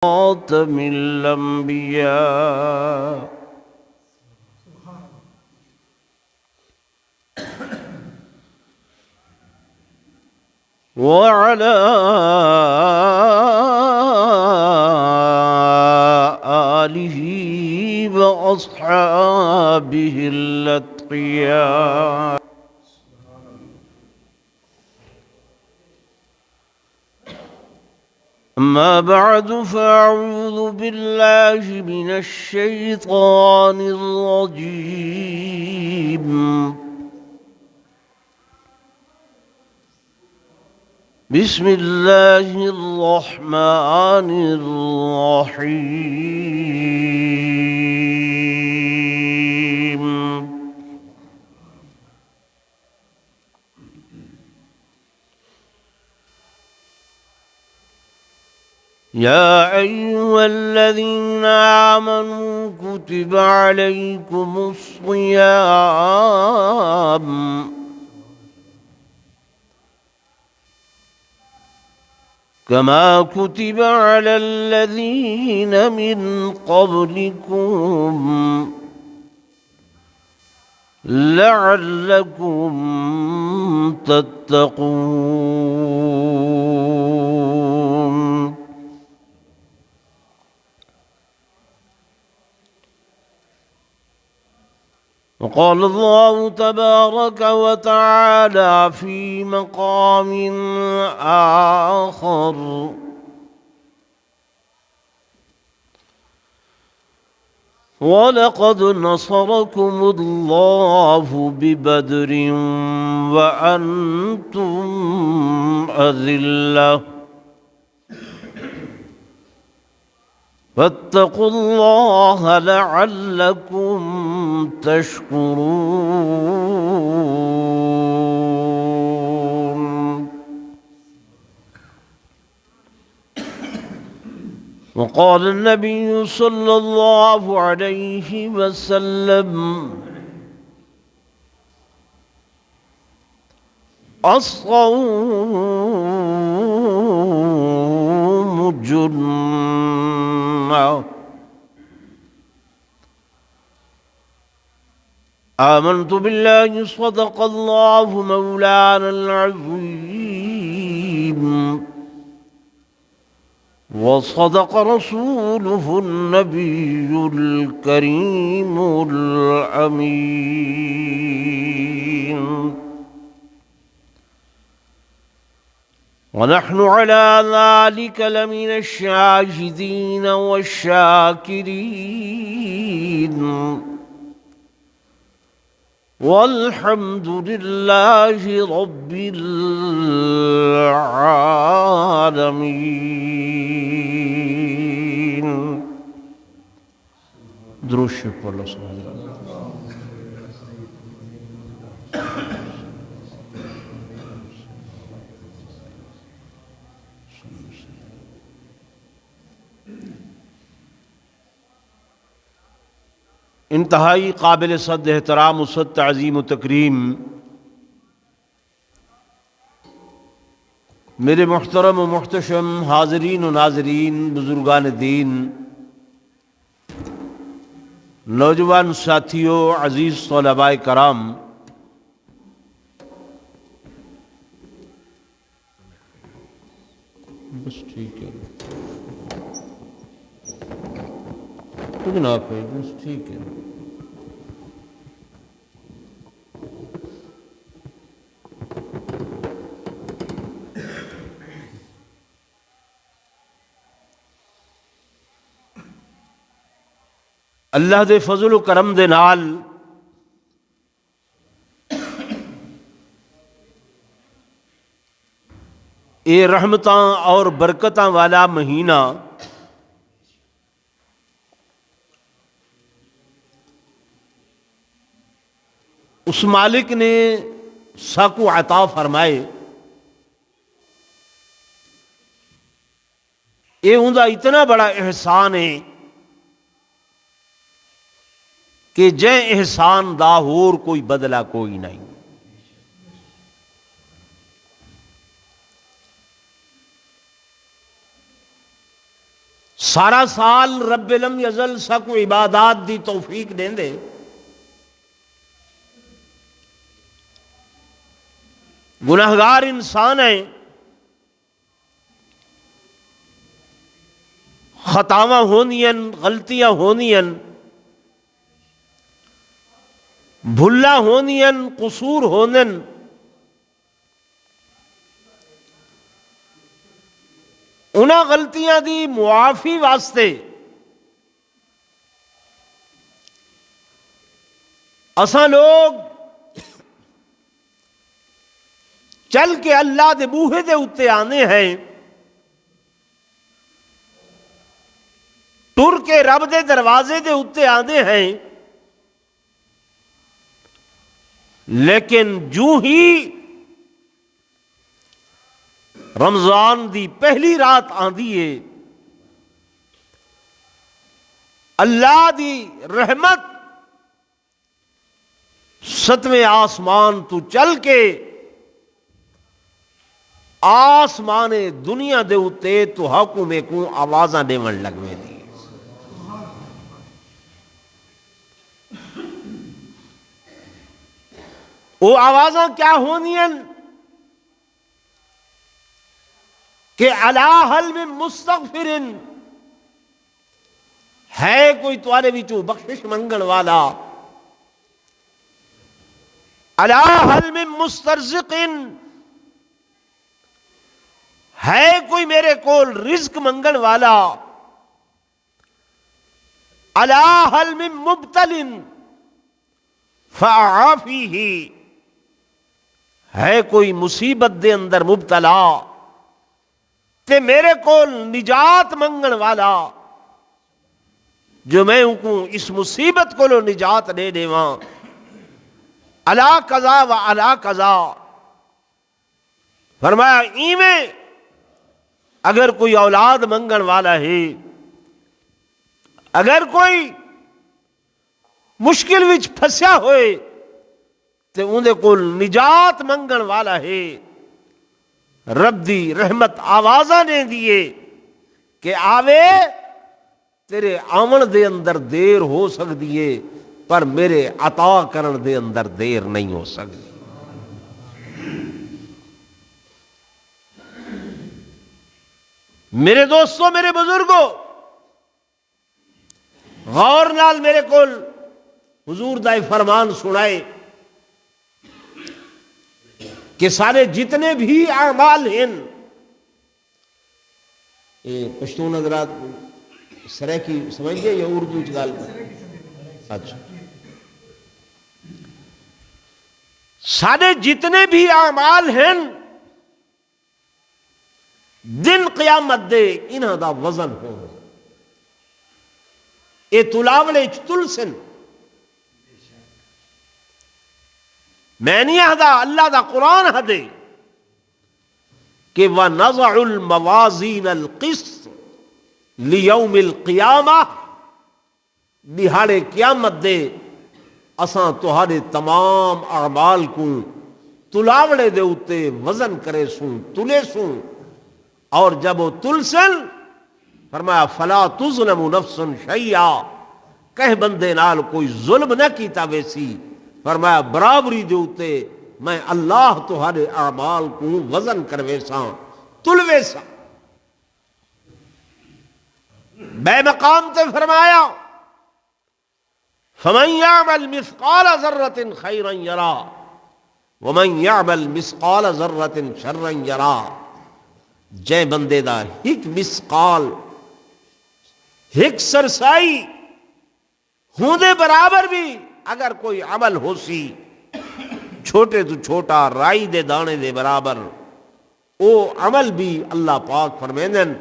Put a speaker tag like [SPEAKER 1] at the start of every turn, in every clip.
[SPEAKER 1] خاتم الأنبياء وعلى آله وأصحابه الأتقياء. أما بعد فأعوذ بالله من الشيطان الرجيم. بسم الله الرحمن الرحيم. يا أيها الذين آمنوا كتب عليكم الصيام كما كتب على الذين من قبلكم لعلكم تتقون. وقال الله تبارك وتعالى في مقام آخر: وَلَقَدْ نَصَرَكُمُ اللَّهُ بِبَدْرٍ وَأَنْتُمْ أَذِلَّةٌ فاتقوا الله لعلكم تشكرون. وقال النبي صلى الله عليه وسلم: الصوم جنة. آمنت بالله صدق الله مولانا العظيم وصدق رسوله النبي الكريم الأمين. ونحن على ذلك لمن الشاهدين والشاكرين والحمد لله رب العالمين. درود شریف پڑھ لو. انتہائی قابل صد احترام و صد تعظیم و تکریم میرے محترم و محتشم حاضرین و ناظرین، بزرگان دین، نوجوان ساتھیوں، عزیز طلباء کرام، بس ٹھیک ہے جناب، بس ٹھیک ہے. اللہ دے فضل و کرم دے نال اے رحمتاں اور برکتاں والا مہینہ اس مالک نے ساکو عطا فرمائے. یہ اوندا اتنا بڑا احسان ہے کہ جے احسان دا ہور کوئی بدلہ کوئی نہیں. سارا سال رب لم یزل سا کو عبادات دی توفیق دیں دے، گناہگار انسان ہیں، خطاواں ہونیاں، غلطیاں ہونیاں، بھلا ہونیاں، قصور ہونن، انہاں غلطیاں دی معافی واسطے اساں لوگ چل کے اللہ دے بوہے دے اتے آنے ہیں، ٹر کے رب دے دروازے دے اتے آنے ہیں، لیکن جو ہی رمضان دی پہلی رات آندی ہے، اللہ دی رحمت ستویں آسمان تو چل کے آسمان دنیا دے اتے تو حکومے کو آوازاں دیون لگویں دی۔ وہ آوازاں کیا ہونیاں کہ علی حل من مستغفر، ہے کوئی تمہارے وچوں بخشش منگن والا، علی حل من مسترزق، ہے کوئی میرے کول رزق منگن والا، علی حل من مبتل فاعافیہ، ہے کوئی مصیبت دے اندر مبتلا تے میرے کول نجات منگن والا، جو میں ان کو اس مصیبت کو لو نجات دے دیواں، علا قضا و علا قضا۔ فرمایا ایویں اگر کوئی اولاد منگن والا ہے، اگر کوئی مشکل وچ پھسیا ہوئے تے اندے کول نجات منگن والا ہے، رب دی رحمت آوازاں نے دیے کہ آوے، تیرے آمن دے اندر دیر ہو سکتی ہے پر میرے عطا کرن دے اندر دیر نہیں ہو سکتی۔ میرے دوستوں، میرے بزرگوں، غور نال میرے کول حضور دائے فرمان سنائے کہ سارے جتنے بھی اعمال ہیں، یہ پشتون حضرات سریکی سمجھ گئے یا اردو چگال میں؟ اچھا، سارے جتنے بھی اعمال ہیں دن قیامت دے انہاں دا وزن ہو، اے تلاوڑے تلسن، میں نہیں آدھا، اللہ دا قرآن ہدے کہ وَنَضَعُ الْمَوَازِينَ الْقِسْطَ لِيَوْمِ الْقِيَامَةِ، دہاڑے قیامت دے اساں تہاڈے تمام اعمال کو تلاوڑے دے اتے وزن کرے سوں، تلے سوں، اور جب وہ تلسن فرمایا فَلَا تُظْلَمُ نَفْسٌ شَيْئًا، کہہ بندے نال کوئی ظلم نہ کیتا ویسی، فرمایا برابری دے اتے میں اللہ تہاڈے اعمال کو وزن کروے ساں، تلوے ساں۔ بے مقام تے فرمایا فَمَنْ يَعْمَلْ مِثْقَالَ ذَرَّةٍ خَيْرًا يَرَى وَمَنْ يَعْمَلْ مِثْقَالَ ذَرَّةٍ شَرًّا يَرَى، جے بندے دا ہک مسقال، ہک سرسائی ہوں دے برابر بھی اگر کوئی عمل ہو سی، چھوٹے تو چھوٹا رائی دے دانے دے برابر، او عمل بھی اللہ پاک فرمیندن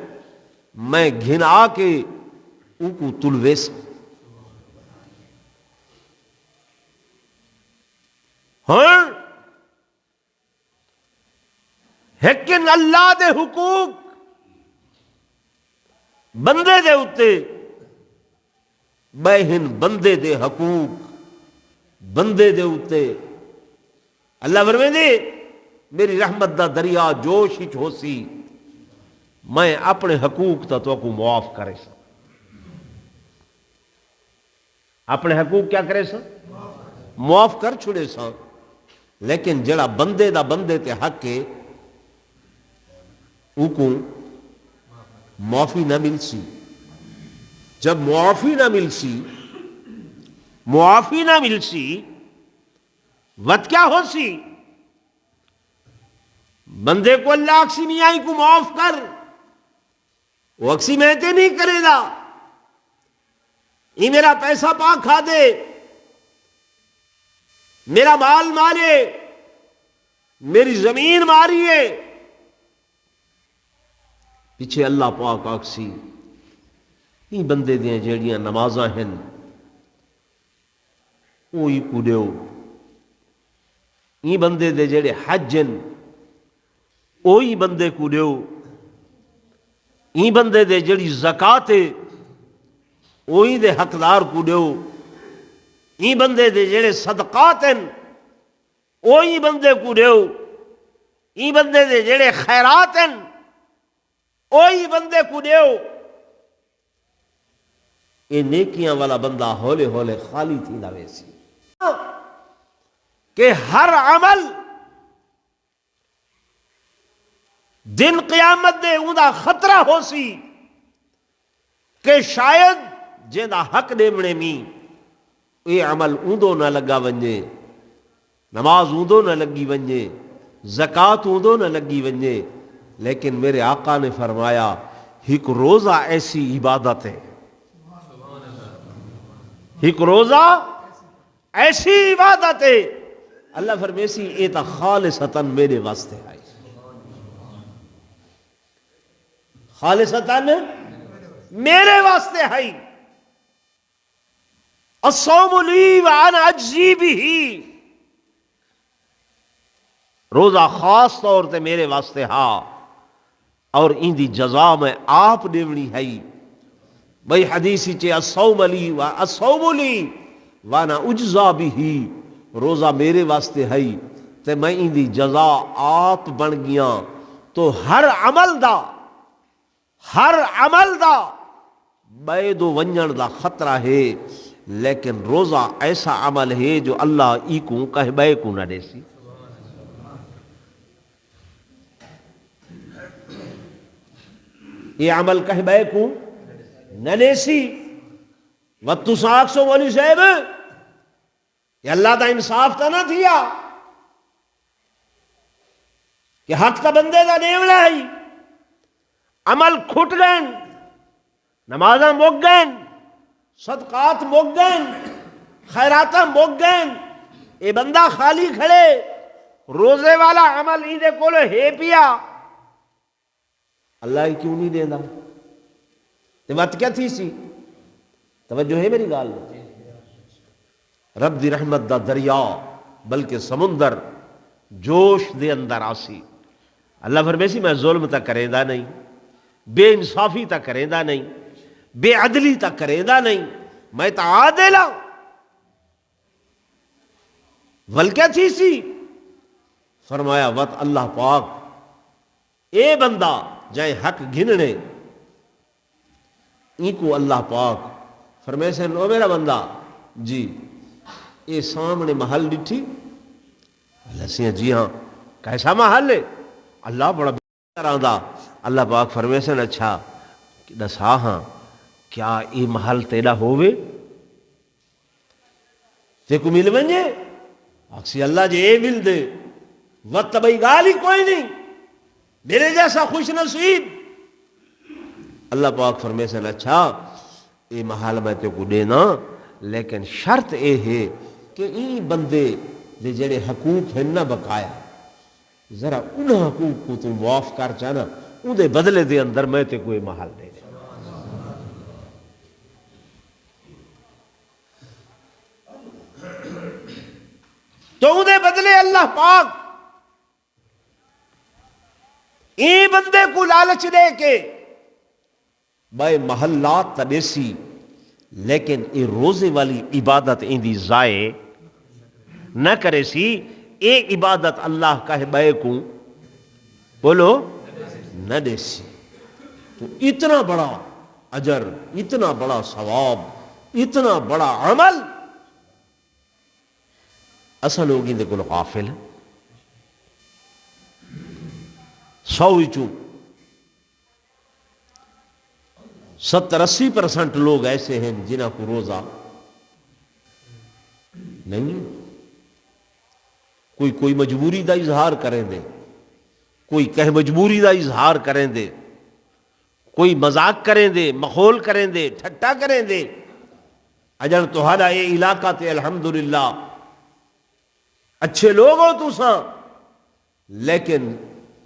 [SPEAKER 1] میں گھنا کے او کو تلوے سا۔ ہاں لیکن اللہ دے حقوق بندے دے اتے، بہن بندے دے حقوق بندے دے اتے، اللہ فرمیندے میری رحمت دا دریا جوش ہچ ہو سی، میں اپنے حقوق تا تو کو معاف کرے سا۔ اپنے حقوق کیا کرے سا معاف کر چھڑے سا، لیکن جڑا بندے دا بندے تے حق ہے او کو معافی نہ مل سی۔ جب معافی نہ مل سی وقت کیا ہو سی؟ بندے کو اللہ اکسی میاں کو معاف کر، وہ اکسی مہتے نہیں کرے گا، یہ میرا پیسہ پا کھا دے، میرا مال مارے، میری زمین ماریے، پیچھے اللہ پاک آکسی یہ بندے دیاں جیڑیاں نمازاں ہیں وہی کو دیو، یہ بندے دے جیڑے حج ہیں وہی بندے کو دیو، یہ بندے دے جیڑی زکات ہے وہی دے حقدار کو دیو، یہ بندے دے جیڑے صدقات ہیں وہی بندے کو دیو، یہ بندے دے جیڑے خیرات ہیں وہی بندے کو دیو۔ یہ نیکیاں والا بندہ ہولے ہولے خالی تھی دا ویسی کہ ہر عمل دن قیامت دے اوندا خطرہ ہو سی کہ شاید جیندہ حق دیمنے می یہ عمل اوندو نہ لگا ونجے، نماز اوندو نہ لگی ونجے، زکوٰۃ اوندو نہ لگی ونجے، لیکن میرے آقا نے فرمایا ایک روزہ ایسی عبادت ہے، ایک روزہ ایسی عبادت ہے اللہ فرمیسی اے تا خالصتاً میرے واسطے آئی، خالصتاً میرے واسطے آئی، الصوم لی وانا اجزی بھی، روزہ خاص طور تے میرے واسطے ہاں اور ان دی جزا میں آپ دیونی ہے۔ بھئی حدیثی چے الصوم لی وانا اجزا بھی، روزہ میرے واسطے ہے تے میں ان دی جزا آپ بن گیا، تو ہر عمل دا بید و ونجن دا خطرہ ہے، لیکن روزہ ایسا عمل ہے جو اللہ ای کو کہہ بے کو نہ دے سی۔ یہ عمل کہہ بے کو نہ دے سی، وقت ساکھ سو مولی صاحب کہ اللہ دا انصاف تا نہ تھیا کہ حق تا بندے دا نیولا ہے، عمل کھٹ گئن، نمازاں مک گئن، صدقات مک گئن، خیراتاں مک گئن، اے بندہ خالی کھڑے، روزے والا عمل ہی دے کولو ہے پیا، اللہ ہی کیوں نہیں دینا؟ تو بات کیا تھی سی؟ توجہ ہے میری گال میں؟ رب دی رحمت دا دریا بلکہ سمندر جوش دے اندر آسی، اللہ فرمیسی میں ظلم تا کریں دا نہیں، بے انصافی تا کریں دا نہیں، بے عدلی تا کریں دا نہیں، میں تا عادلہ ول کیا تھی سی؟ فرمایا وط اللہ پاک اے بندہ جائے حق گھننے ان کو اللہ پاک فرمائے سے نو میرا بندہ جی یہ سامنے محل ڈٹھی، اللہ سے جی ہاں کیسا محل ہے؟ اللہ بڑا بہتر آندہ، اللہ پاک فرمائے سے اچھا دسا ہاں کیا یہ محل تیرا ہووے تے کو مل ونجے؟ اکسی اللہ جی اے مل دے وقت بھئی گالی کوئی نہیں، میرے جیسا خوش نصیب۔ اللہ پاک فرمائے سے اچھا یہ محل میں تے کو دینا، لیکن شرط اے ہے کہ این بندے دے جڑے حقوق ہیں نہ بقایا، ذرا ان حقوق کو تو معاف کر چانا، ان دے بدلے دے اندر میں تے کوئی محل دے دے۔ تو ان دے بدلے اللہ پاک این بندے کو لالچ دے کے بھائی محلات تبیسی، لیکن اے روزے والی عبادت ان دی ضائع نہ کرے سی، اے عبادت اللہ کا بے کو بولو نہ دے سی، تو اتنا بڑا اجر، اتنا بڑا ثواب اتنا بڑا عمل اساں لوگوں دے کول غافل ہیں۔ 100 وچوں 70-80% لوگ ایسے ہیں جنہاں کو روزہ نہیں، کوئی مجبوری دا اظہار کریں دے، کوئی کہ مجبوری دا اظہار کریں دے، کوئی مذاق کریں دے، مخول کریں دے، ٹھٹا کریں دے۔ اجل تہاڈا یہ علاقہ تے الحمدللہ اچھے لوگ ہو تساں، لیکن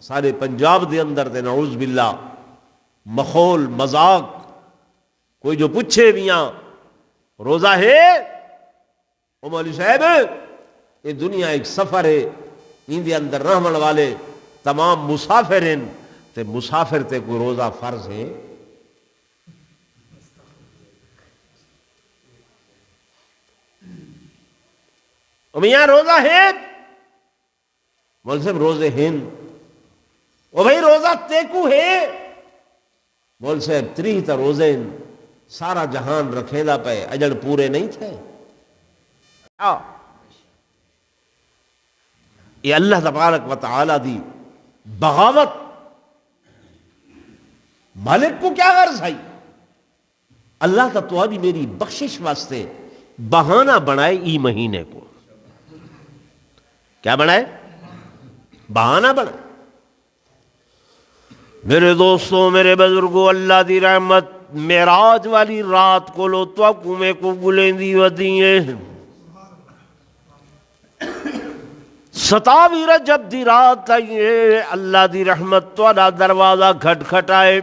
[SPEAKER 1] سارے پنجاب دے اندر تے نعوذ باللہ مخول مذاق، کوئی جو پوچھے میاں روزہ ہے، او مولوی صاحب یہ دنیا ایک سفر ہے، ان دے اندر رہن والے تمام مسافر ہیں، تے مسافر تے کوئی روزہ فرض ہے؟ او میاں روزہ ہے، مولوی صاحب روزے ہیں، او بھائی روزہ تیکو ہے، مولوی صاحب 30 تا روزے ہیں، سارا جہان رکھیں دا پے، اجڑ پورے نہیں تھے۔ یہ اللہ تبارک و تعالی دی بغاوت، مالک کو کیا غرض ہے؟ اللہ کا تمہاری میری بخشش واسطے بہانہ بنائے ای مہینے کو، کیا بنائے؟ بہانہ بنائے۔ میرے دوستوں، میرے بزرگوں، اللہ دی رحمت معراج والی رات کو لو تو میں کو گلیں دی ودیئے 27 رجب دی رات آئیے، اللہ دی رحمت تو دروازہ کھٹ کھٹائے،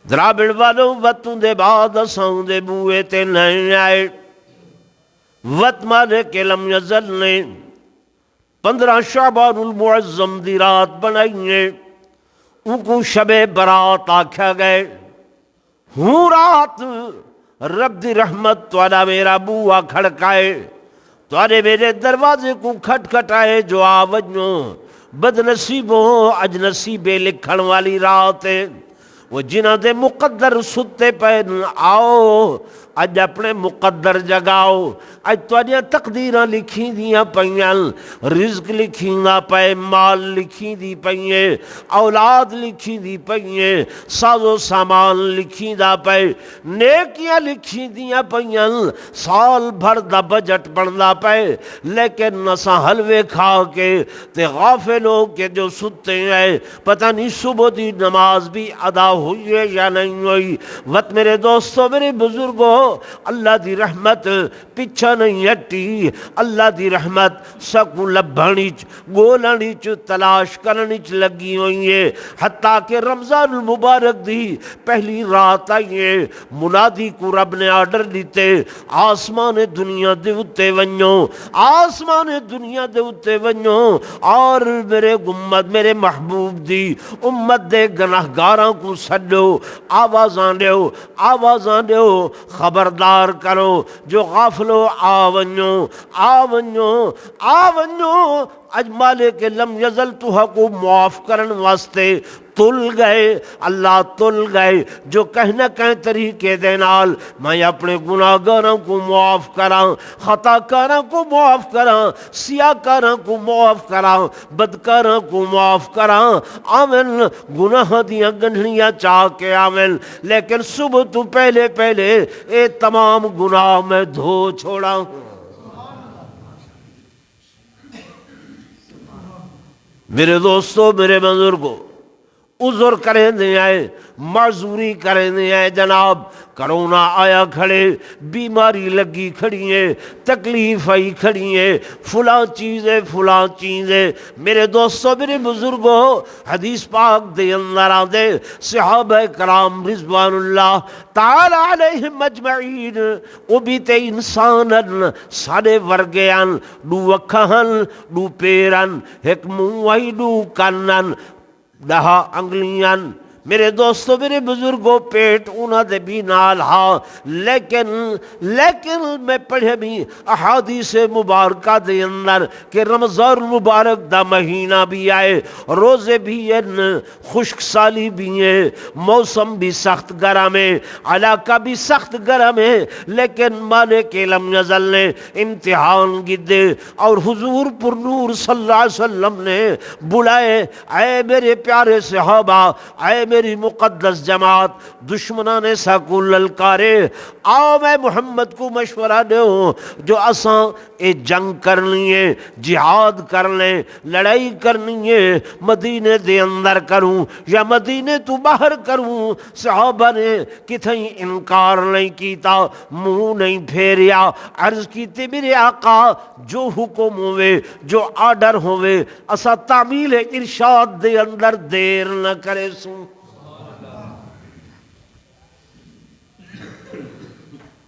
[SPEAKER 1] درابڑ والوں وطوں دے بعد اساں دے بوئے تے نہیں آئے، وط مارے کے لم یزل نے 15 شعبان المعظم دی رات بنائیے، ان کو شب برات آکھا گئے، ہوں رات رب دی رحمت تو میرا بوا کھڑکائے، توارے میرے دروازے کو کھٹ کھٹائے، جو آوجنو بد نصیبوں اج نصیبے لکھن والی رات ہے، وہ جنہ دے مقدر ستے پہن آؤ، اج اپنے مقدر جگاؤ، اج تواڈیاں تقدیراں لکھی دیاں پئیاں، رزق لکھی دا پئے، مال لکھی دی پئیے، اولاد لکھی دی پئیے، ساز و سامان لکھی دا پئے، نیکیاں لکھی دیاں پئیاں، سال بھر دا بجٹ بندا پئے، لیکن نساں حلوے کھا کے تے غافل ہو کے جو ستے ہیں، پتہ نہیں صبح دی نماز بھی ادا ہوئی ہے یا نہیں ہوئی۔ وقت میرے دوستو، میرے بزرگوں، اللہ دی رحمت پیچھا نہیں ہٹی، اللہ دی رحمت سکو لبھانی گولانی تلاش کرنی لگی ہوئی ہے، حتیٰ کہ رمضان المبارک دی پہلی رات آئیے، منادی کو رب نے آرڈر دیتے، آسمان دنیا دے اتے ونجو، آسمان دنیا دے اتے ونجو، اور میرے امت، میرے محبوب دی امت دے گناہگاراں کو سڈو، آوازاں دیو، آوازاں دیو، خبردار کرو، جو غافلو آونیو، آونیو، آونیو، اج مالک لم یزل توہا کو معاف کرن واسطے تل گئے، اللہ تل گئے، جو کہیں نہ کہیں طریقے دے نال میں اپنے گناہگاراں کو معاف کراں، خطا کاراں کو معاف کراں، سیاہ کاراں کو معاف کراں، بدکاراں کو معاف کراں، آمین گناہ دیاں گنڈھنیاں چاہ کے آمین، لیکن صبح تو پہلے پہلے اے تمام گناہ میں دھو چھوڑا ہوں۔ میرے دوستو، میرے بزرگو، عذر کریں دیں آئے، معذوری کریں دیں آئے، جناب کرونا آیا کھڑے، بیماری لگی کھڑی ہے، تکلیف آئی کھڑی ہے، فلاں چیزیں فلاں چیزیں۔ میرے دوستو، میرے بزرگوں، حدیث پاک دے اندر آدھے صحابہ کرام رضوان اللہ تعالی علیہم مجمعین، او بیتے انسانن ساڑے ورگیان، دو اکھہن، دو پیرن، ایک منوائی دو کنن، 10 انگلیاں، میرے دوستو میرے بزرگوں پیٹ انہاں دے بھی نال ہاں، لیکن میں پڑھے بھی احادیث مبارکہ دے اندر کہ رمضان مبارک دا مہینہ بھی آئے، روزے بھی ہیں، خشک سالی بھی ہے، موسم بھی سخت گرم ہے، علاقہ بھی سخت گرم ہے، لیکن مالک لم یزل نے امتحان گدے اور حضور پر نور صلی اللہ علیہ وسلم نے بلائے، اے میرے پیارے صحابہ، اے میری مقدس جماعت، دشمنان ساکو للکارے، آؤ میں محمد کو مشورہ دوں جو اساں اے جنگ کرنی ہے، جہاد کر لیں، لڑائی کرنی ہے، مدینے دے اندر کروں یا مدینے تو باہر کروں؟ صحابہ نے کتھیں انکار نہیں کیتا، منہ نہیں پھیریا، عرض کیتے میرے آقا جو حکم ہوئے، جو آرڈر ہوئے، اسا تعمیل ارشاد دے اندر دیر نہ کرے سوں۔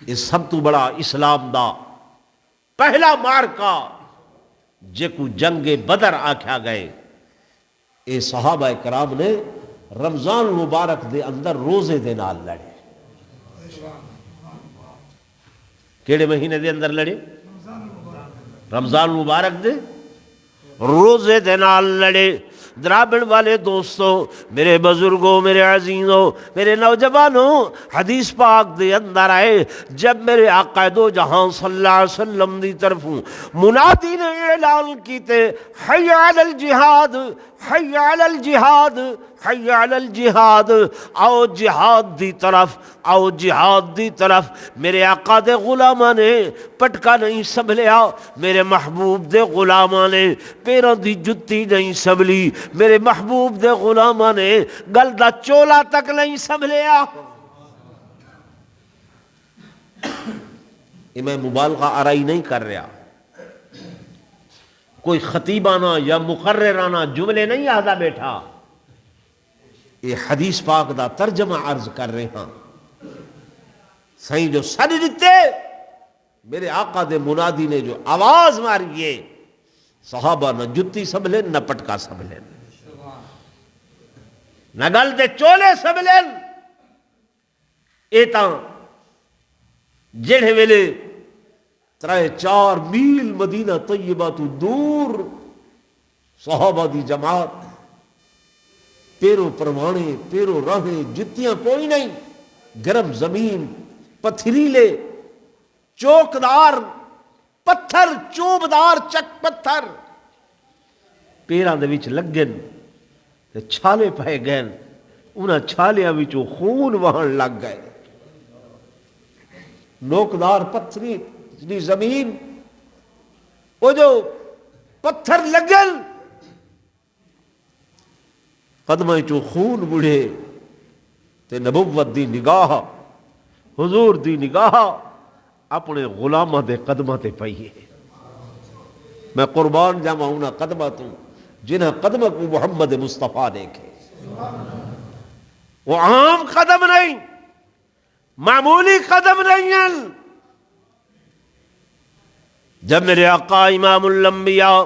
[SPEAKER 1] اس سب تو بڑا اسلام دا پہلا مارکا جے کو جنگ بدر آکھیا گئے، اے صحابہ کرام نے رمضان مبارک دے اندر روزے دے نال لڑے۔ کیڑے مہینے دے اندر لڑے؟ رمضان مبارک دے روزے دے نال لڑے۔ درابڑ والے دوستوں، میرے بزرگوں، میرے عزیزوں، میرے نوجوانوں، حدیث پاک دے اندر آئے جب میرے آقا دو جہاں صلی اللہ علیہ وسلم دی طرفوں منادی نے اعلان کیتے، حی علی الجہاد، حی علی الجہاد، حی علی الجہاد، آؤ جہاد دی طرف، آؤ جہاد دی طرف۔ میرے آقا دے غلاماں نے پٹکا نہیں سنبھلیا، میرے محبوب دے غلاماں نے پیروں دی جتی نہیں سنبھلی، میرے محبوب دے غلاماں نے گل دا چولا تک نہیں سنبھلیا۔ میں مبالغہ آرائی نہیں کر رہا، کوئی خطیبانہ یا مقررانہ جملے نہیں آدھا بیٹھا، یہ حدیث پاک دا ترجمہ عرض کر رہے ہیں۔ سائیں جو سر دیتے میرے آقا دے منادی نے جو آواز ماری ہے، صحابہ نہ جتی سنبھلن نہ پٹکا سنبھلن، نہ گل دے چولے سنبھلن۔ اے تاں جڑے ویلے 3-4 میل مدینہ طیبہ تو دور صحابہ دی جماعت، پیرو پروانے، پیرو راہیں، جتیاں کوئی نہیں، گرم زمین، پتھریلے چوکدار پتھر، چوبدار چک پتھر پیران دے وچ لگن تے چھالے پائے گئے، انہاں چھالیاں وچوں خون وہن لگ گئے۔ نوکدار پتھری زمین، وہ جو پتھر لگن قدمیں چو خون بڑھے تے نبوت دی نگاہ، حضور دی نگاہ اپنے غلامہ دے قدمہ تے پئیے۔ میں قربان جاواں انہاں قدمہ تو جنہاں قدمہ کو محمد مصطفیٰ دیکھے۔ وہ عام قدم نہیں، معمولی قدم نہیں ہیں۔ جب میرے آقا امام الانبیاء،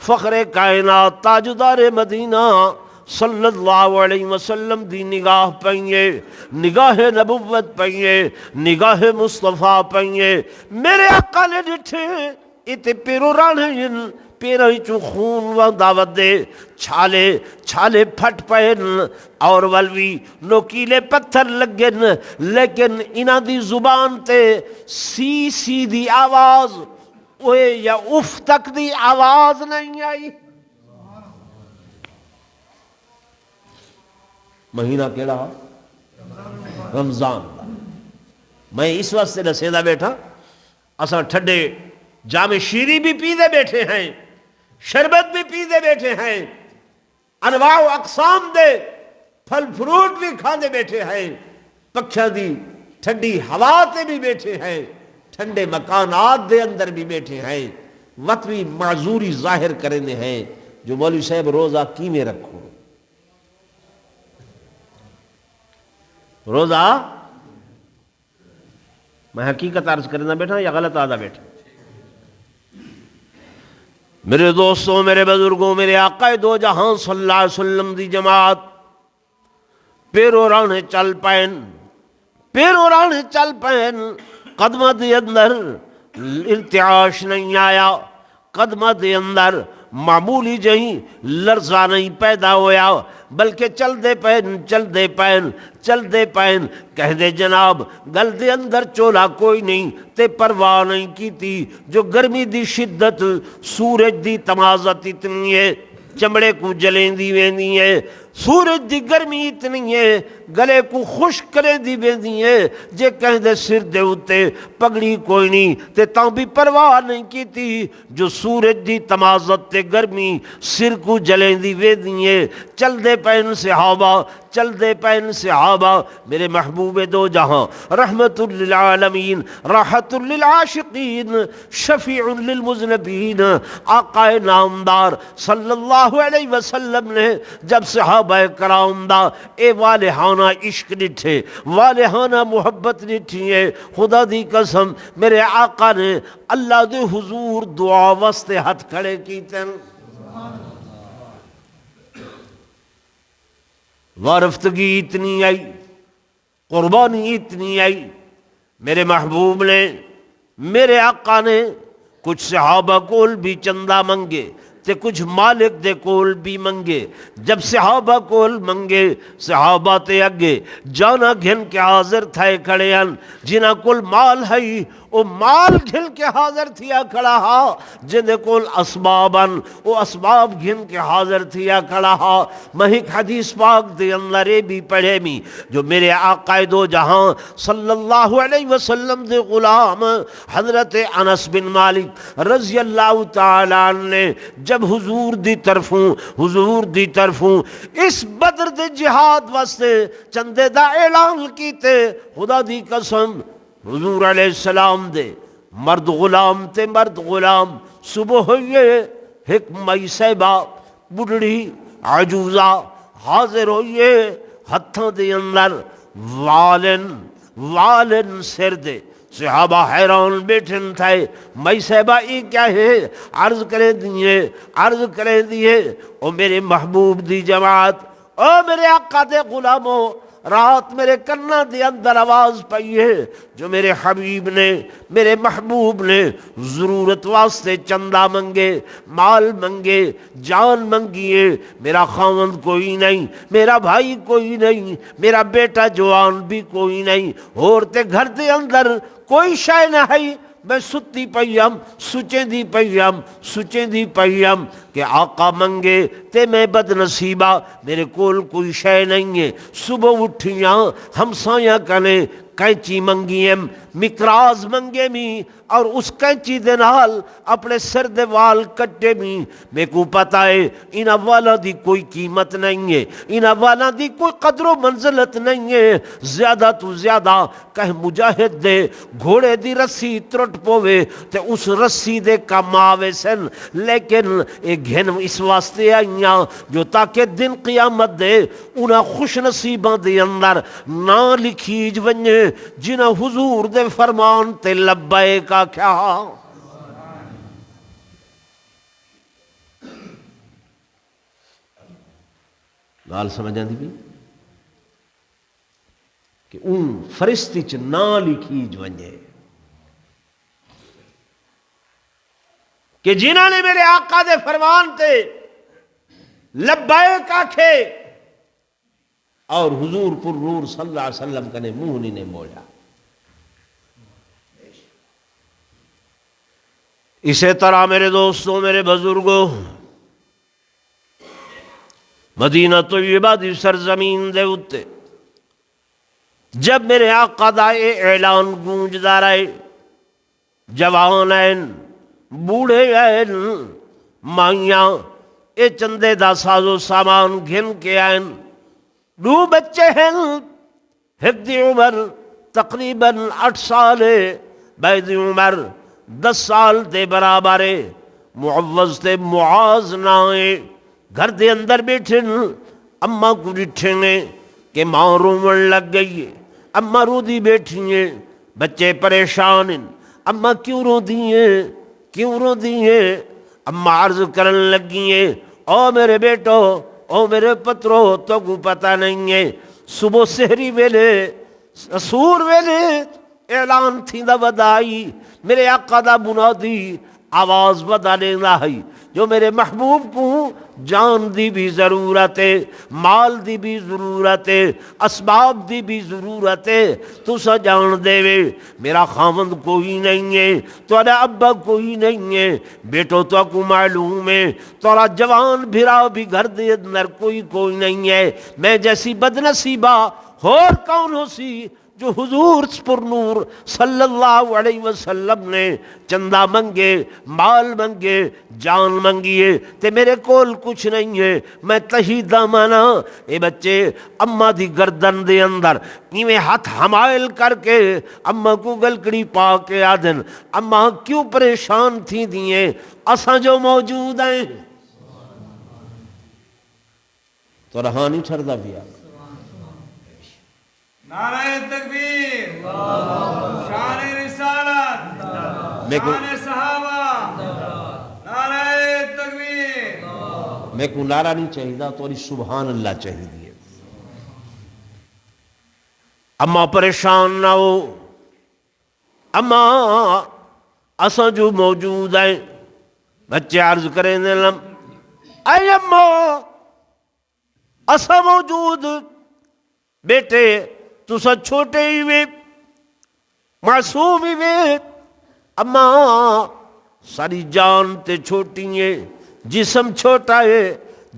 [SPEAKER 1] فخر کائنات، تاجدار مدینہ صلی اللہ علیہ وسلم دی نگاہ پئیے، نگاہ نبوت پئیے، نگاہ مصطفیٰ پئیے، میرے آقا نے ڈٹھے اتے پیرو رانے پیروں چوں خون و دعوت دے، چھالے پھٹ پہن اور ولوی نوکیلے پتھر لگن، لیکن انہاں دی زبان تے سی دی آواز اوے یا اف تک دی آواز نہیں آئی۔ مہینہ کیڑا؟ رمضان دا۔ میں اس واسطے نسیدہ بیٹھا، اساں ٹھڈے جام شیری بھی پیدے بیٹھے ہیں، شربت بھی پیدے بیٹھے ہیں، انواع و اقسام دے پھل فروٹ بھی کھاندے بیٹھے ہیں، پکھیاں دی ٹھنڈی ہوا تے بھی بیٹھے ہیں، ٹھنڈے مکانات دے اندر بھی بیٹھے ہیں، وقت بھی معذوری ظاہر کرنے ہیں جو مولوی صاحب روزہ کی میں رکھو۔ روزہ میں حقیقت عرض کرنا بیٹھا یا غلط آدھا بیٹھا؟ میرے دوستوں، میرے بزرگوں، میرے آقا دو جہاں صلی اللہ علیہ وسلم دی جماعت پھر اورانے چل پین قدمہ دے اندر ارتعاش نہیں آیا، قدمہ دے اندر معمولی جہیں لرزہ نہیں پیدا ہویا، بلکہ چل دے پین کہہ دے جناب گل دے اندر چولا کوئی نہیں تے پرواہ نہیں کی تھی، جو گرمی دی شدت، سورج دی تمازت اتنی ہے چمڑے کو جلیں دی ویندی ہے، سورج دی گرمی اتنی ہے گلے کو خشک کریں دی ویندی ہے، جے کہہ دے سر دے اتے پگڑی کوئی نہیں تے تاں بھی پرواہ نہیں کی تھی، جو سورج دی تمازت تے گرمی سر کو جلیں دی ویندی ہے۔ چل دے پین صحابہ میرے محبوب دو جہاں، رحمت للعالمین، راحت للعاشقین، شفیع للمذنبین، آقا نامدار صلی اللہ علیہ وسلم نے جب صحابہ کرام دا اے والہانہ عشق ڈٹھے، والہانہ محبت ڈٹھی ہے، خدا دی قسم میرے آقا نے اللہ دے حضور دعا واسطے ہاتھ کھڑے کیتے ہیں، وارفتگی اتنی آئی، قربانی اتنی آئی، میرے محبوب نے، میرے آقا نے کچھ صحابہ کول بھی چندہ منگے تے کچھ مالک دے کول بھی منگے، جب صحابہ کول منگے صحابہ تے اگے جانا گھن کے حاضر تھائے کھڑے ہیں، جنہ کول مال ہے او مال گھن کے حاضر تھیا کھڑا ہا، جنہ کول اسباباً او اسباب گھن کے حاضر تھیا کھڑا ہا۔ مہک حدیث پاک دے اندر بھی پڑھے می، جو میرے آقا دو جہاں صلی اللہ علیہ وسلم دے غلام حضرت انس بن مالک رضی اللہ تعالیٰ عنہ نے جب حضور دی طرفوں اس بدر دے جہاد واسطے چندے دا اعلان کیتے، خدا دی قسم حضور علیہ السلام دے مرد غلام صبح ہوئے ایک مئی صاحبہ بڑھڑی عجوزہ حاضر ہوئے، ہتھوں دے اندر والن سر دے، صحابہ حیران بیٹھن تھے، مئی صاحبہ یہ کیا ہے؟ عرض کریں دیئے او میرے محبوب دی جماعت، او میرے آقا دے غلاموں، رات میرے کنہ دے اندر آواز پئی ہے، جو میرے حبیب نے، میرے محبوب نے ضرورت واسطے چندہ منگے، مال منگے، جان منگیے، میرا خاوند کوئی نہیں، میرا بھائی کوئی نہیں، میرا بیٹا جوان بھی کوئی نہیں، اور تے گھر دے اندر کوئی شے نہ ہے، میں ستی پئیم، سچیں دی پئیم کہ آقا منگے تے میں بد نصیبہ، میرے کول کوئی شے نہیں ہے۔ صبح اٹھیاں ہمسایاں کنے کینچی منگیم، مکراز منگے می، اور اس کینچی دے نال اپنے سر دے وال کٹے می، میں کو پتہ ہے انہاں والا دی کوئی قیمت نہیں ہے، انہاں والا دی کوئی قدر و منزلت نہیں ہے، زیادہ تو زیادہ کہ مجاہد دے گھوڑے دی رسی ترٹ پوے تے اس رسی دے کم آوے سن، لیکن ایک گھن اس واسطے آئیاں جو تاکہ دن قیامت دے انہاں خوش نصیباں دے اندر نہ لکھیج ونجے جنہاں حضور دے فرمان تے لبیک کیا۔ گال سمجھ آندی بھی کہ ان فرشتی چ نہ لکھیج ونجے کہ جنہاں نے میرے آقا دے فرمان تے لبیک آکھے اور حضور پر نور صلی اللہ علیہ وسلم کنے منہ نہیں نے موڑا۔ اسی طرح میرے دوستوں، میرے بزرگوں، مدینہ طیبہ دی سرزمین دے اتے جب میرے آقا دا اعلان گونجدا رہے، جوان ہیں، بوڑھے ہیں، مائیاں اے چندے دا ساز و سامان گھن کے آئیں، دو بچے ہیں، ایک دی عمر تقریباً 8 سال ہے، بیدی عمر 10 سال دے برابر ہے، معوض تے معاذ نہ ہے، گھر دے اندر بیٹھے اماں کو ڈٹھے نے کہ ماں رومن لگ گئی ہے، اماں رو دی بیٹھی ہیں، بچے پریشان ہیں، اماں کیوں رو دی ہیں؟ اماں عرض کرن لگی ہیں، او میرے بیٹو، او میرے پترو، تو کو پتہ نہیں ہے صبح سحری ویلے سور ویلے اعلان تھیندا ودائی میرے آقا دا منادی آواز ودا لینا ہے جو میرے محبوب کو جان دی بھی ضرورت ہے، مال دی بھی ضرورت ہے، اسباب دی بھی ضرورت ہے۔ تو سا جان دے وے میرا خاوند کوئی نہیں ہے، تورا ابا کوئی نہیں ہے، بیٹو تو کو معلوم ہے تورا جوان بھرا بھی گھر دے اندر کوئی نہیں ہے، میں جیسی بدنصیبہ اور کون ہو سی جو حضور پر نور صلی اللہ علیہ وسلم نے چندہ منگے، مال منگے، جان منگیے تے میرے کول کچھ نہیں ہے، میں تہی دامانا اے بچے اماں دی گردن دے اندر ایویں ہاتھ حمائل کر کے اماں کو گلکڑی پا کے آدن اماں کیوں پریشان تھی دیئے اساں جو موجود ہیں تو رہانی ٹھردہ بیا
[SPEAKER 2] نعرہ تکبیر، شان رسالت، شان صحابہ، نعرہ تکبیر۔
[SPEAKER 1] میں کو نعرہ نہیں چاہیے تو سبحان اللہ چاہیے۔ اما پریشان نہ ہو، اما اساں جو موجود ہیں بچے عرض کریں دلم اے اما اساں موجود بیٹے تو سا چھوٹے ہی وے معصوم ہی وے اما ساری جان تے چھوٹی ہے، جسم چھوٹا ہے،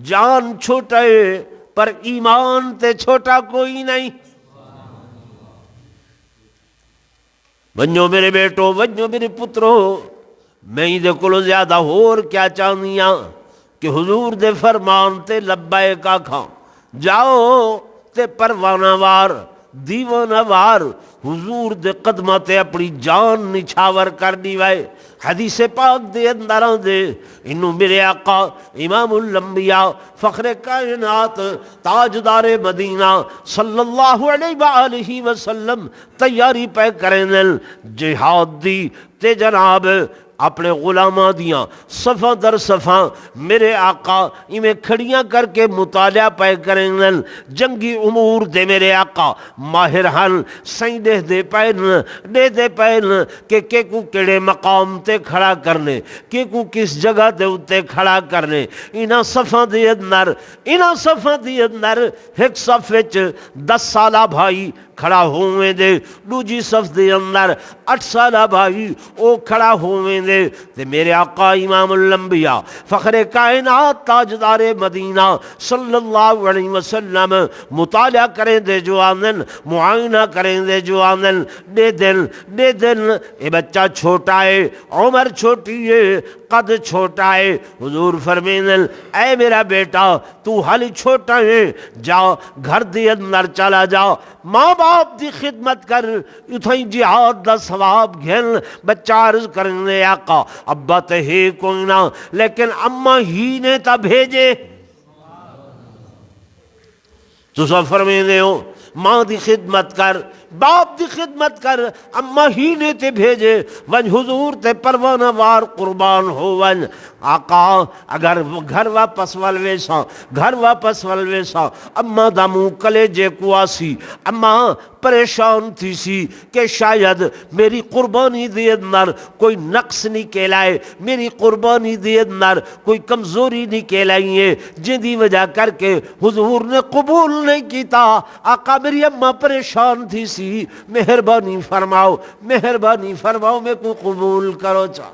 [SPEAKER 1] جان چھوٹا ہے، پر ایمان تے چھوٹا کوئی نہیں۔ ونجو میرے بیٹو، ونجو میرے پترو، میں ہی دے کلو زیادہ اور کیا چاہنیاں کہ حضور دے فرمان تے لبیک آکھاں جاؤ تے پروانہ وار دیوانہ وار حضور دے قدمہ تے اپنی جان نچھاور کرنی وائے۔ حدیث پاک دے اندران دے انہوں میرے آقا امام الانبیاء فخر کائنات تاجدار مدینہ صلی اللہ علیہ وآلہ وسلم تیاری پہ کریں دل جہاد دی تے جناب اپنے غلامہ دیاں صفحہ در صفحہ میرے آقا انہیں کھڑیاں کر کے مطالعہ پہ کریں گل جنگی امور دے میرے آقا ماہر حل سائیں دے پہن کہ کو کیڑے مقام تے کھڑا کرنے کو کس جگہ دے اتے کھڑا کرنے انہاں صفحہ دے اندر ایک صفحے 10 سالہ بھائی کھڑا ہوئے دے، دوجی صف دے اندر 8 سالہ بھائی او کھڑا ہوئے دے تے میرے آقا امام الانبیاء فخر کائنات تاجدار مدینہ صلی اللہ علیہ وسلم مطالعہ کریں دے جو آمدن معائنہ کریں دے جو آمدن دے دن اے بچہ چھوٹا ہے، عمر چھوٹی ہے، قد چھوٹا ہے، حضور فرمائیں اے میرا بیٹا تو حال چھوٹا ہے، جا گھر دے اندر چلا جا ماں باپ دی خدمت کر اتھائی جہاد دا ثواب گھن۔ بچہ عرض کرنے آقا ابا تے ہے کوئی نہ لیکن اماں ہی نے تا بھیجے۔ تو سب فرمینے ہو ماں دی خدمت کر، باپ دی خدمت کر، اماں ہی نے تے بھیجے ون حضور تے پروانہ وار قربان ہو ون۔ آقا اگر گھر واپس والوے سا اماں دا منہ کلیجے کو آسی، اماں پریشان تھی سی کہ شاید میری قربانی دے اندر کوئی نقص نہیں کہلائے، میری قربانی دے اندر کوئی کمزوری نہیں کہلائی ہے جن دی وجہ کر کے حضور نے قبول نہیں کیتا۔ آقا میری اماں پریشان تھی سی، مہربانی فرماؤ میں کو قبول کرو چاہ۔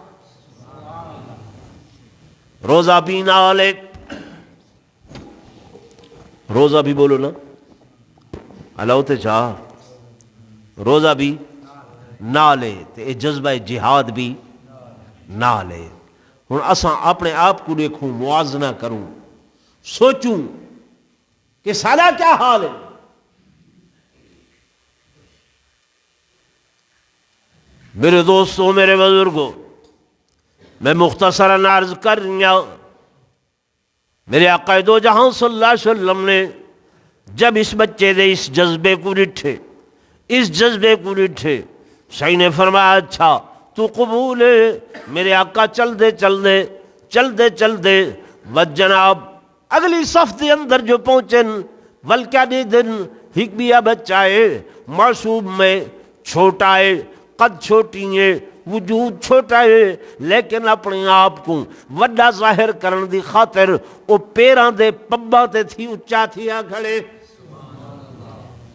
[SPEAKER 1] روزہ بھی نہ لے، روزہ بھی بولو نا اللہ تے چاہ، روزہ بھی نہ لے تے جذبہ جہاد بھی نہ لے۔ ہن اساں اپنے آپ کو دیکھوں، موازنہ کروں، سوچوں کہ سارا کیا حال ہے۔ میرے دوستوں، میرے بزرگوں، میں مختصراً عرض کر رہا ہوں، میرے آقا دو جہاں صلی اللہ علیہ وسلم نے جب اس بچے دے اس جذبے کو ڈٹھے صحیح نے فرمایا اچھا تو قبول ہے۔ میرے آقا چل دے و جناب اگلی صف دے اندر جو پہنچن ول کیا دے دن ہک بیا بچہ ہے، معصوم میں چھوٹا ہے، قد چھوٹی ہے، وجود چھوٹا ہے، لیکن اپنے آپ کو وڈا ظاہر کرن دی خاطر او پیراں دے پباں تے تھی اچا تھیا کھڑے،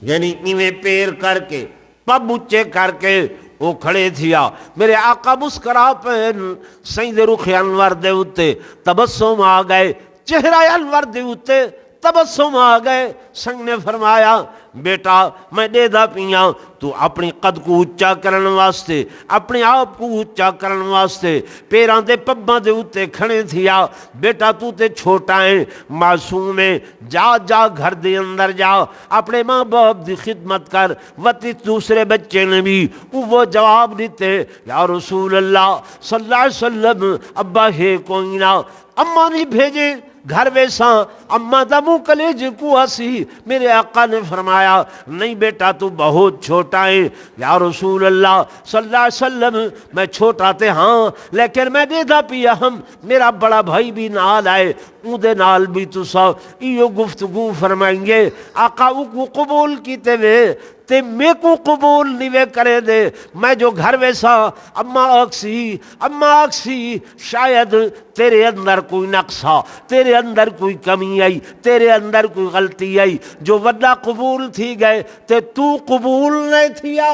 [SPEAKER 1] یعنی ایویں پیر کر کے پب اچے کر کے وہ کھڑے تھیا۔ میرے آقا مسکرا پہن سید رخ انور دے اتے تبسم آ گئے، چہرہ انور دے اتے تبسم آ گئے۔ سنگ نے فرمایا بیٹا میں دے دا پیاں تو اپنی قد کو اچا کرن واسطے، اپنے آپ کو اچا کرن واسطے پیران دے پباں دے اتے کھڑے تھیا۔ بیٹا تو تے چھوٹا ہے، معصوم ہے، جا جا گھر دے اندر جا، اپنے ماں باپ دی خدمت کر۔ وتی دوسرے بچے نے بھی وہ جواب دیتے، یا رسول اللہ صلی اللہ علیہ وسلم ابا ہے کوئی نہ، اماں نہیں بھیجے گھر ویساں، اماں دا منہ کلیج کو اسی۔ میرے آقا نے فرمایا نہیں بیٹا تو بہت چھوٹا ہے، یا رسول اللہ صلی اللہ علیہ وسلم میں چھوٹا تے ہاں لیکن میں دے دا پیا ہم، میرا بڑا بھائی بھی نال آئے، اون دے نال بھی تو سا ایو گفتگو فرمائیں گے۔ آقا او کو قبول کیتے وے تے میں کو قبول نہیں کرے دے، میں جو گھر ویسا اماں اکسی شاید تیرے اندر کوئی نقصہ، تیرے اندر کوئی کمی آئی، تیرے اندر کوئی غلطی آئی، جو وڈا قبول تھی گئے تے تو قبول نہیں تھیا۔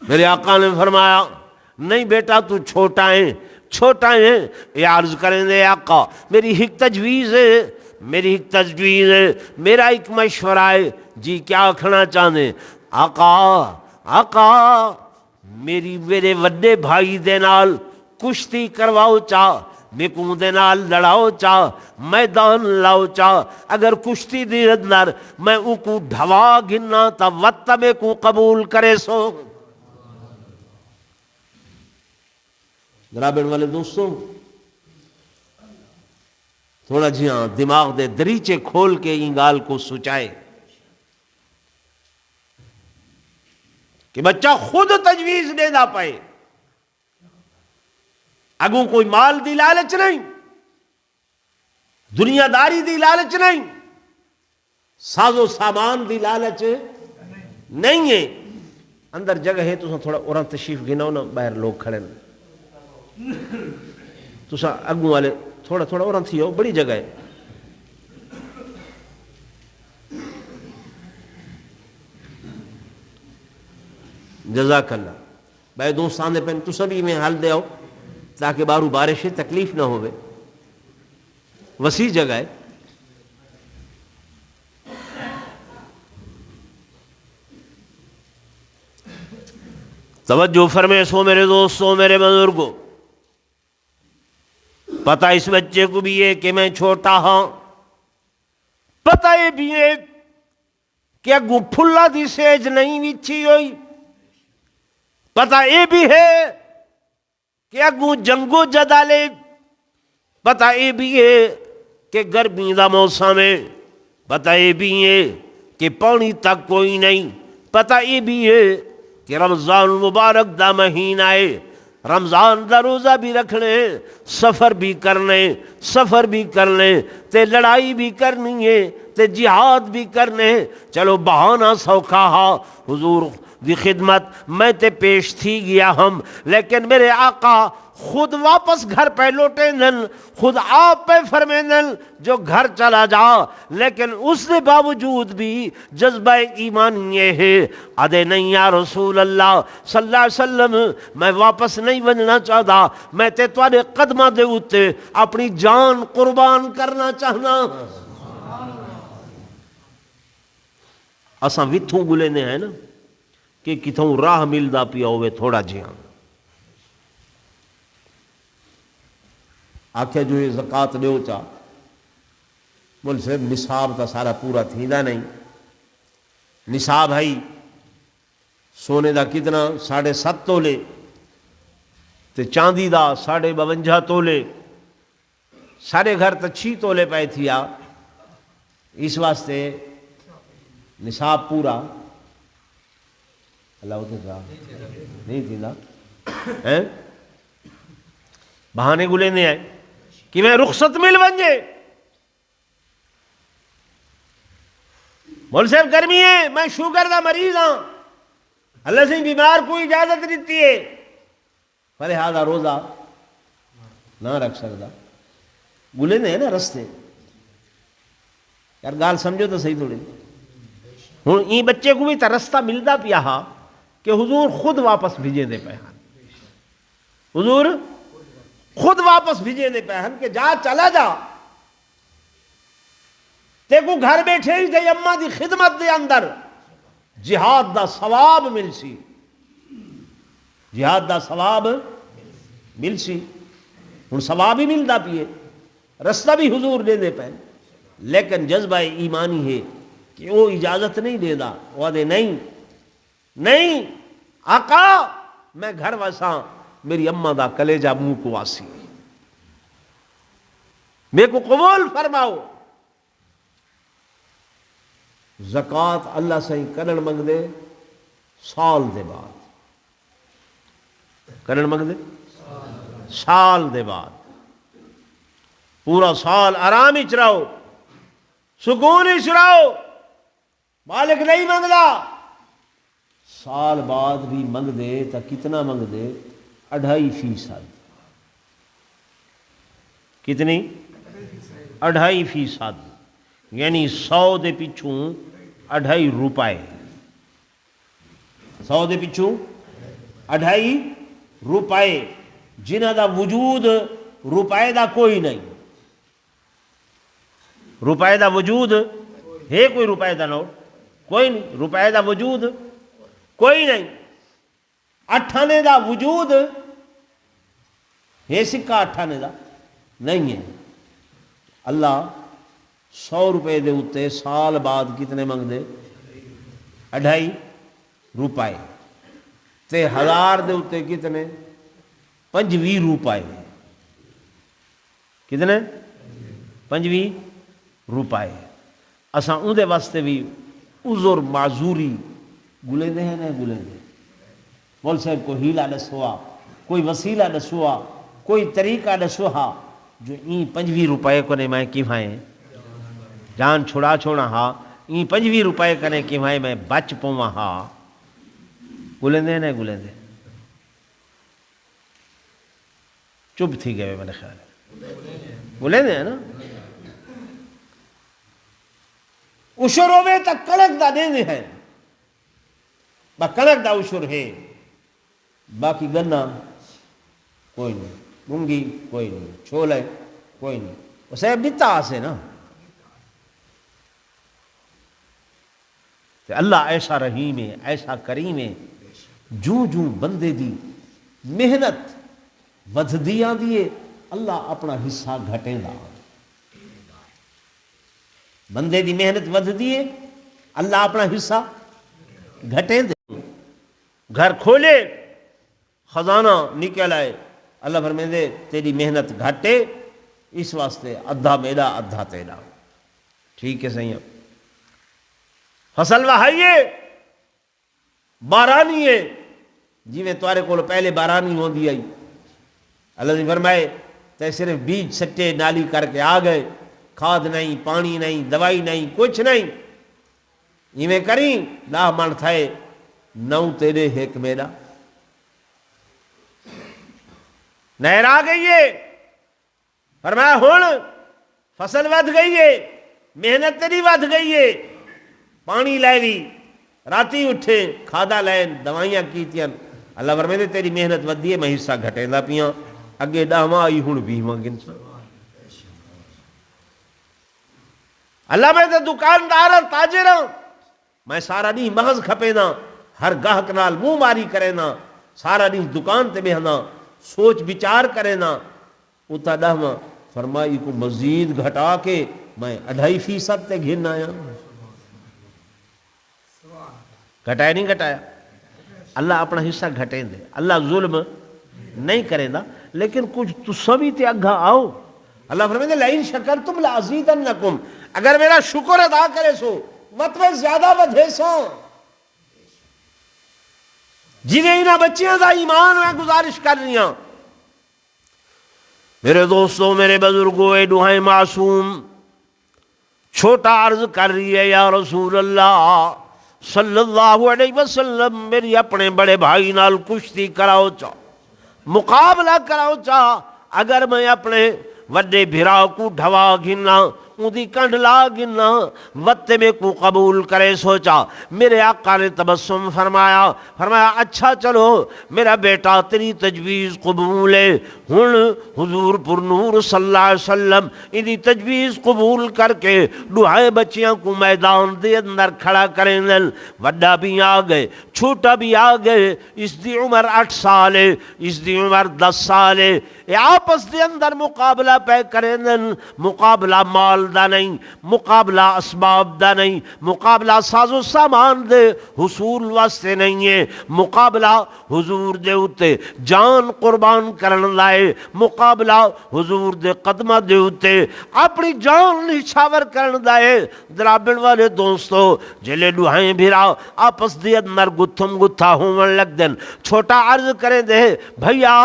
[SPEAKER 1] میرے آقا نے فرمایا نہیں بیٹا تو چھوٹا ہے، چھوٹا ہے۔ یہ عرض کریں دے آقا میری ایک تجویز ہے، میری ایک تجویز ہے، میرا ایک مشورہ ہے۔ جی کیا کھنا چاہنے؟ آقا میرے وڈے بھائی دے نال کشتی کرواؤ چاہ، میکوں دے نال لڑاؤ چاہ، میدان لاؤ چاہ، اگر کشتی دی اندر میں او کو ڈھوا گننا تا وقت میں کو قبول کرے سو۔ گرابن والے دوستوں تھوڑا جی ہاں دماغ دے دریچے کھول کے ان گال کو سوچائے کہ بچہ خود تجویز دے نہ پائے، اگوں کوئی مال دی لالچ نہیں، دنیا داری دی لالچ نہیں، ساز و سامان دی لالچ نہیں ہے۔ اندر جگہ ہے تو تھوڑا اور تشریف گناؤ نا، باہر لوگ کھڑے تو اگوں والے تھوڑا تھوڑا اور تھی بڑی جگہ ہے۔ جزاک اللہ بھائی دوستان دے پہن تو سبھی میں حل دے آؤ تاکہ بارو بارش تکلیف نہ ہوئے، وسیع جگہ ہے۔ توجہ فرمے سو میرے دوستوں، میرے بزرگوں، پتہ اس بچے کو بھی ہے کہ میں چھوٹا ہاں، پتہ یہ بھی ہے کہ اگو پھلا دی سیج نہیں وچھی ہوئی، پتہ یہ بھی ہے کہ اگو جنگو جدالے، پتہ یہ بھی ہے کہ گرمی دا موسم ہے، پتہ یہ بھی ہے کہ پانی تک کوئی نہیں، پتہ یہ بھی ہے کہ رمضان مبارک دا مہینہ ہے، رمضان دا روزہ بھی رکھنے، سفر بھی کرنے تے لڑائی بھی کرنی ہے تے جہاد بھی کرنے۔ چلو بہانہ سوکھا ہا حضور دی خدمت میں تے پیش تھی گیا ہم، لیکن میرے آقا خود واپس گھر پہ لوٹے نن، خود آپ پہ فرمے نن جو گھر چلا جا، لیکن اس کے باوجود بھی جذبہ ایمان یہ ہے ادے نہیں یا رسول اللہ صلی اللہ علیہ وسلم میں واپس نہیں بننا چاہتا، میں تے تواڈے قدمہ دے اتے اپنی جان قربان کرنا چاہنا۔ اساں وتھوں گلے نے ہے نا کہ کتھوں راہ ملدا پیا ہوئے تھوڑا جہاں آکھے جو یہ زکوٰۃ دیو چا بول صرف نصاب تا سارا پورا تھیندا نہیں، نصاب ہے سونے دا کتنا 7.5 تولے تے چاندی دا 52.5 تولے، سارے گھر تا 6 تولے پائے تھیا، اس واسطے نصاب پورا اللہ ہوتے تھا نہیں تھی نا بہانے گلے نے آئے کہ میں رخصت مل بن جے مول صاحب گرمی ہے، میں شوگر دا مریض ہاں، اللہ سے بیمار کو اجازت دیتی ہے، فلہذا روزہ نہ رکھ سکتا. بولے نے نا رستے یار گال سمجھو تو صحیح تھوڑی. ہوں این بچے کو بھی تو رستہ ملتا پیا ہا کہ حضور خود واپس بھیجے دے پہ ہن، حضور خود واپس بھیجے دے پہ ہن کہ جا چلا جا، تے کو گھر بیٹھے ہی تے اماں دی خدمت دے اندر جہاد دا ثواب مل سی، جہاد دا ثواب مل سی. ہوں ثواب ہی ملتا پیے، رستہ بھی حضور دے دے پہ، لیکن جذبہ ایمانی ہے کہ وہ اجازت نہیں دے دا. وہ دے نہیں نہیں آقا میں گھر وساں، میری اماں دا کلیجہ منہ کو واسی، میرے کو قبول فرماؤ. زکوٰۃ اللہ سے کرن منگ دے سال دے بعد، کرن منگ دے سال دے بعد، پورا سال آرام ہی رہو، سکون ہی رہو، مالک نہیں منگلا. سال بعد بھی منگ دے تو کتنا منگ دے؟ 2.5%. کتنی؟ 2.5%، یعنی 100 دے پچھوں 2.5 روپے، 100 دے پچھوں 2.5 روپے، جنہ دا وجود روپے دا کوئی نہیں. روپے دا وجود ہے کوئی؟ روپے دا نوٹ کوئی نہیں، روپے دا وجود کوئی نہیں. 8 آنے دا وجود ہے، سکہ 8 آنے دا نہیں ہے. اللہ 100 روپے دے اتے سال بعد کتنے منگ دے؟ 2.5 روپے. تے 1000 دے اتے کتنے؟ 25 روپے. کتنے؟ 25 روپے. اساں اون دے واسطے بھی عذر معذوری گلے دے ہیں، نہیں گلے دے. مول صاحب کو ہیلا دسوا، کوئی وسیلہ دسوا، کوئی طریقہ دسوا جو این 25 روپے کو نے میں کیوائیں جان چھڑا چھوڑا ہا، این 25 روپے کنے کیوائیں میں بچ پواں ہا. گلے دے نہیں گلے دے. چپ تھی گئے میرے خیال ہے، بولے دے نا. اشر ہوئے تا کڑک دا دے دے ہے، با کڑک دا اشر ہے، باقی گنا کوئی نہیں، مونگی کوئی نہیں، چھولے کوئی نہیں. اسے بیتا آسے نا. اللہ ایسا رحیم ہے، ایسا کریم ہے، جو بندے دی محنت ودھ دیا دیے اللہ اپنا حصہ گھٹیں دا. بندے دی محنت ودھ دیے اللہ اپنا حصہ گھٹیں دے. گھر کھولے خزانہ نکل آئے، اللہ فرمائے دے تیری محنت گھٹے، اس واسطے ادھا میرا ادھا تیرا. ٹھیک ہے صحیح. فصل وہائیے بارانی ہے، جی میں تمہارے کو پہلے بارانی ہوندی آئی، اللہ نے فرمائے تے صرف بیج سٹے نالی کر کے آ گئے، کھاد نہیں، پانی نہیں، دوائی نہیں، کچھ نہیں. یہ میں کریں 10 من تھائے، 9 تیرے 1 میرا. نہر آ گئی ہے، فرمایا ہون فصل ودھ گئی ہے، محنت تیری ودھ گئی ہے، پانی لے لی، راتی اٹھے کھادا لین، دوائیاں کیتیاں. اللہ فرمائے تیری محنت ودھی ہے، میں حصہ گھٹیں دا پیاں. اگے 10 آئی ہوں 20 گنساں. اللہ میں تے دکاندار تاجر ہوں، میں سارا نہیں مغز کھپے نا، ہر گاہک نال منہ ماری کرے نا، سارا نہیں دکان تے بہنا، سوچ بچار کرے نا. اتا 10 فرمائی کو مزید گھٹا کے میں 2.5% تے گھن آیا. گھٹایا نہیں گھٹایا؟ اللہ اپنا حصہ گھٹیں دے. اللہ ظلم نہیں کرے دا، لیکن کچھ تو سبھی تے اگھا آؤ. اللہ فرمائے لئن شکرتم لازیدنکم، اگر میرا شکر ادا کرے سو مطلب زیادہ بدھے سو. جنہیں انہاں بچیاں دا ایمان میں گزارش کر رہی ہیں. میرے دوستوں، میرے بزرگوں، اے دعائیں معصوم، چھوٹا عرض کر رہی ہے یا رسول اللہ صلی اللہ علیہ وسلم میری اپنے بڑے بھائی نال کشتی کراؤ چا مقابلہ کراؤ چا اگر میں اپنے وڈے بھرا کو ڈھوا گھنا اُندی کنڈ لا گنا وتے میں کو قبول کرے سوچا میرے آقا نے تبسم فرمایا اچھا چلو میرا بیٹا تیری تجویز قبول ہے ہن حضور پر نور صلی اللہ علیہ وسلم اندی تجویز قبول کر کے دعائے بچیاں کو میدان دے اندر کھڑا کریں دل وڈا بھی آ گئے چھوٹا بھی آ گئے اس دی عمر 8 سال ہے اس دی عمر 10 سال ہے آپس دے اندر مقابلہ پہ کریں دل مقابلہ مال دا نہیں مقابلہ اسباب دا نہیں مقابلہ ساز و سامان دے حصول واسطے نہیں ہے مقابلہ حضور دے اتے جان قربان کرن لائے مقابلہ حضور دے قدمہ دے اتے اپنی جان نشاور کرن لائے درابن والے دوستو جلے دعائیں بھیرا آپس دے اندر گتھم گتھا ہومن لگ دن چھوٹا عرض کریں دے بھیا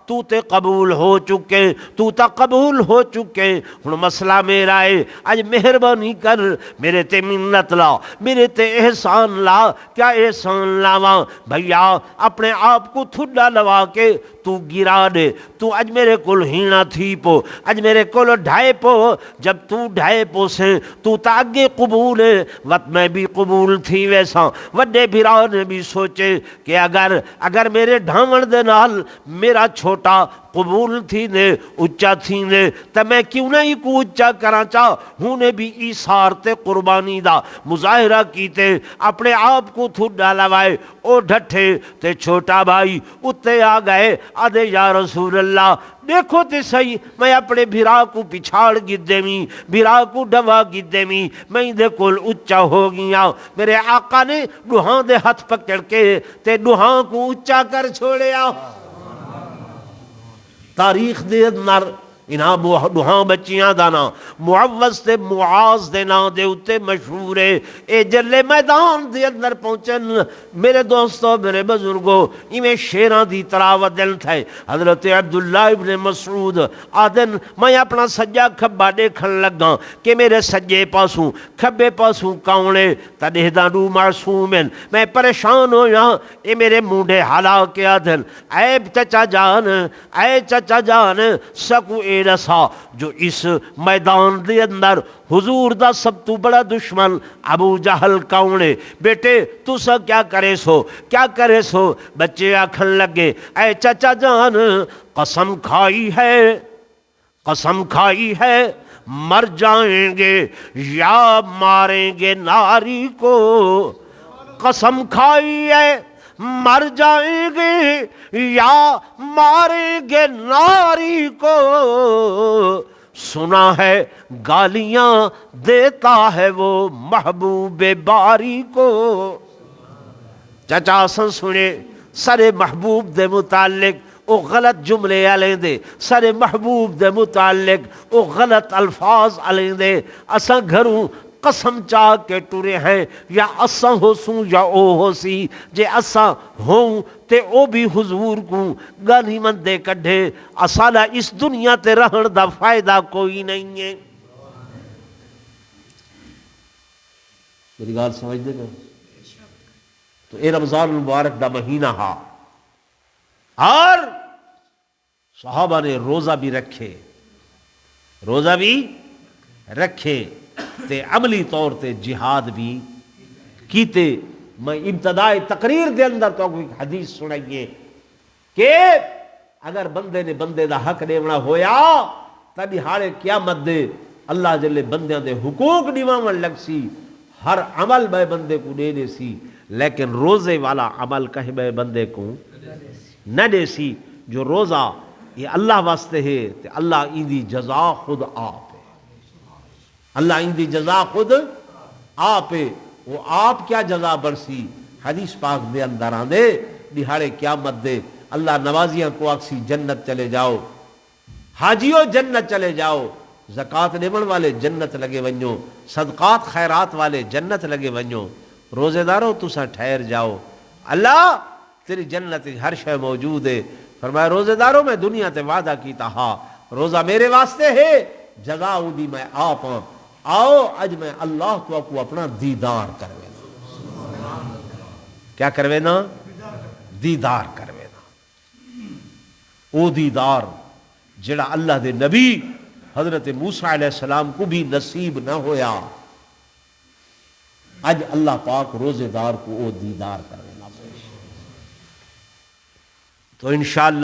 [SPEAKER 1] تو تے قبول ہو چکے تو تا قبول ہو چکے ہن مسئلہ میرا ہے آج مہربانی کر میرے تے منت لا میرے تے احسان لا کیا احسان لاواں بھیا اپنے آپ کو تھڈا لوا کے تو گرا دے تو اج میرے کول ہینا تھی پو اج میرے کول ڈھائے پو جب تو ڈھائے پو سے تو تا اگے قبول ہے وقت میں بھی قبول تھی ویسا وڈے بھرا نے بھی سوچے کہ اگر میرے ڈھاون دے نال میرا چھوٹا قبول تھی نے اچا تھی نے تو میں کیوں نہیں کو اچا کرا چاہ ہوں نے بھی ایثار تے قربانی دا مظاہرہ کیتے اپنے آپ کو تھوڑا لوائے او ڈھٹھے تے چھوٹا بھائی اتے آ گئے آدھے یا رسول اللہ دیکھو تے صحیح میں اپنے بھرا کو پچھاڑ گدے میں بھرا کو ڈوا گدے میں دے کول اچا ہو گیا میرے آقا نے ڈوہاں دے ہاتھ پکڑ کے تے ڈوہاں کو اچا کر چھوڑیا تاریخ دے اندر انہاں ڈوہاں بچیاں دانا معوض تے معاذ دے نا دے اتے مشہور ہے اے جلے میدان دے اندر پہنچن میرے دوستو میرے بزرگو میں شیران دی تراوت دل تھے حضرت عبداللہ ابن مسعود آدن میں اپنا سجا کھبا دیکھن لگا کہ میرے سجے پاسوں کھبے پاسوں کاؤنے تدہ دانو معصومن میں پریشان ہو یا اے میرے مونڈے حالا کے آدن اے چچا جان سکو اے رسا جو اس میدان دے اندر حضور دا سب تو بڑا دشمن ابو جہل کاؤنے بیٹے تو سا کیا کرے سو بچے آکھن لگے اے چچا جان قسم کھائی ہے مر جائیں گے یا ماریں گے ناری کو قسم کھائی ہے مر جائیں گے یا ماریں گے ناری کو سنا ہے گالیاں دیتا ہے وہ محبوب باری کو چچا سن سنے سارے محبوب دے متعلق او غلط جملے علیں دے سارے محبوب دے متعلق او غلط الفاظ علیں دے اساں گھروں قسم چاہ کے ٹورے ہیں یا اساں ہو سوں یا او ہو سی جے اساں ہوں تے او بھی حضور کو گالی مندے کڈھے اسالہ اس دنیا تے رہن دا فائدہ کوئی نہیں ہے میری گال سمجھ دے گا تو اے رمضان المبارک دا مہینہ ہا اور صحابہ نے روزہ بھی رکھے تے عملی طور تے جہاد بھی کیتے میں ابتدائی تقریر دے اندر تو کوئی حدیث سنائیے کہ اگر بندے نے بندے دا حق دیونا ہویا تبھی ہارے قیامت دے اللہ جلے بندیاں دے حقوق نیوامن لگ سی ہر عمل بے بندے کو دے سی لیکن روزے والا عمل کہیں بے بندے کو نہ دے سی جو روزہ یہ اللہ واسطے ہے تے اللہ ایندی جزا خود آپ اللہ اندی جزا خود آپ وہ آپ کیا جزا برسی حدیث پاک دے اندر آن دے دہاڑے قیامت دے اللہ نوازیاں کو آکسی جنت چلے جاؤ حاجیوں جنت چلے جاؤ زکاة دیون والے جنت لگے ونجو صدقات خیرات والے جنت لگے ونجو روزے داروں تو سا ٹھہر جاؤ اللہ تیری جنت ہر شے موجود ہے فرمایا روزے داروں میں دنیا تے وعدہ کیتا ہاں روزہ میرے واسطے ہے جزا دی میں آپ ہوں آؤ اج میں اللہ تو کو اپنا دیدار کروینا. کیا کروینا؟ دیدار کروینا. او دیدار جڑا اللہ دے نبی حضرت موسیٰ علیہ السلام کو بھی نصیب نہ ہویا، اج اللہ پاک روزے دار کو او دیدار کروینا. تو انشاءاللہ